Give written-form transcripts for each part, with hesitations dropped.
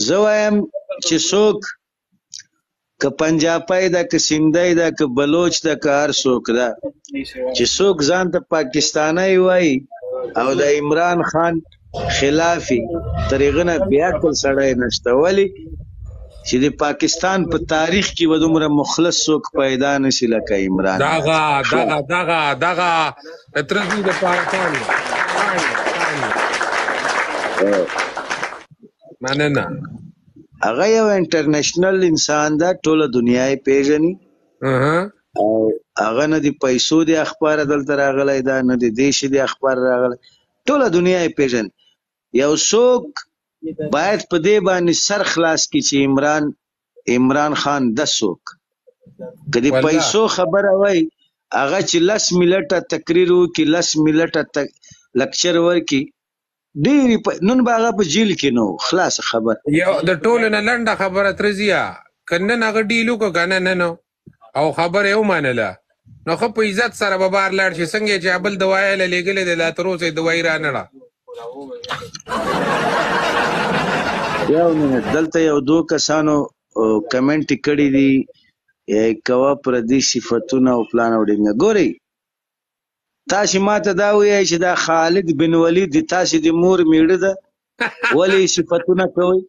زه وایم چې څوک که پنجابی ده که سندھی ده که بلوچ ده که هر څوک ده چې څوک ځان ته پاکستانی وایي او د عمران خان خلافي تر هغه نه بې عقل سړی نشته. ولې چې د پاکستان په تاریخ کې به دومره مخلص څوک پیدا نشي لکه عمران. دغه ترځي د پاکستان مننه هغه یو انټرنیشنل انسان ده، ټوله دنیا یې پیژني او هغه نه د پیسو د اخبار دلته راغلی ده نه د دیش د اخبار راغلی، ټوله دنیا یې پیژني. یو څوک باید په دې باندې سر خلاص کړي چې عمران خان د څوک که د پیسو خبره وای هغه چې 10 منټه تقریر وکړي 10 منټه لکچر ورکړي ډېرې نن به هغه په جیل کې نو خلاص خبر. یو د ټولو نه لنډه خبره ترځیا که نن هغه ډیل وکړه که نه نو او خبره یې ومنله نو ښه په عزت سره به بار لاړ شي. څنګه چې بل دوايي له لېږلې دی لا تر اوسه یې دوايي رانهړه. یو منټ دلته یو دوه کسانو کمنټ کړي دي کوه پردي صفتونه او پلان او ډینګه. ګورئ تاسې ماته دا وایئ چې دا خالد بن ولید د تاسې د مور میړه ده ولې صفتونه کوئ؟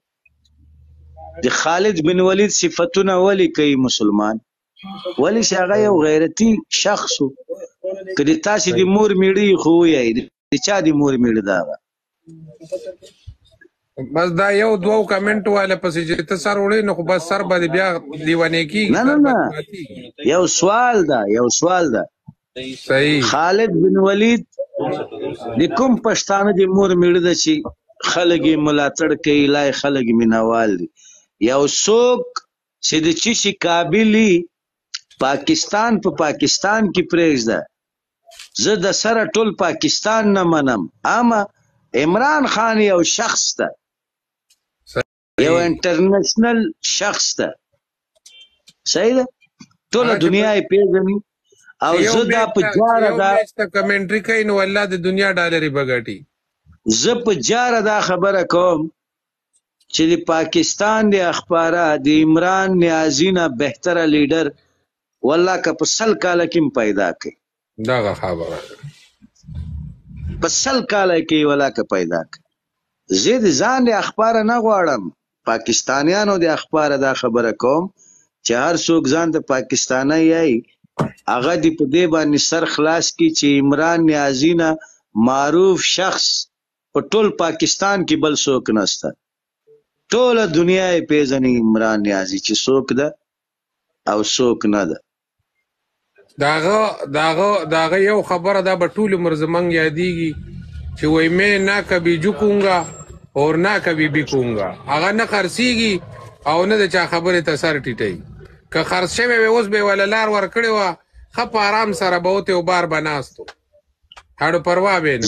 د خالد بن ولید صفتونه ولې کوي مسلمان؟ ولې چې هغه یو غیرتي شخص و. که د تاسې د مور میړه یې خو ووایئ د چا د مور میړه ده هغه؟ بس دا یو دوه کمنټ واله پسې چې ته سر وړې نو خو بس سر به بیا دیوانې کېږي. نه یو سوال ده صحیح. خالد بن ولید د کوم پښتانه د مور میړه ده چې خلک یې ملاتړ کوي لای خلک یې مینوال دي؟ یو څوک چې د چی شي قابل پاکستان په پاکستان کې پرېږده زه د سره ټول پاکستان نه منم، اما عمران خان یو شخص ده، یو انټرنیشنل شخص ده، صحیح ده، ټوله دنیا یې پیژني او زه دا په جاره دا کمنټري کوي نو والله د دنیا ډالرې به ګټي. زه په جاره دا خبره کوم چې د پاکستان د اخبارات د عمران نیازي نه بهتره لیډر والله که په 100 کاله کې پیدا کوي دغه خبره په 100 کاله کې والله که پیدا کوي. زه د ځان د اخبار نه غواړم، پاکستانیانو د اخبار دا خبره کوم چې هر څوک ځان د پاکستانی یای هغه دې په دې باندې سر خلاص کړي چې عمران نیازي نه معروف شخص په ټول پاکستان کې بل څوک نشته، ټوله دنیا یې پیژني عمران نیازي چې څوک ده او څوک نه ده. داغه یو خبره ده به ټول عمر زمنګ یادېږي چې وای میں نہ کبھی جھکونگا اور نہ کبھی بکونگا. هغه نه خرڅېږي او نه د چا خبرې ته سر ټیټوي. که خرڅ شوی وی اوس به یې وله لار ورکړې وه ښه په ارام سره به وتې او بار به ناست و هډو پروا به یې نه.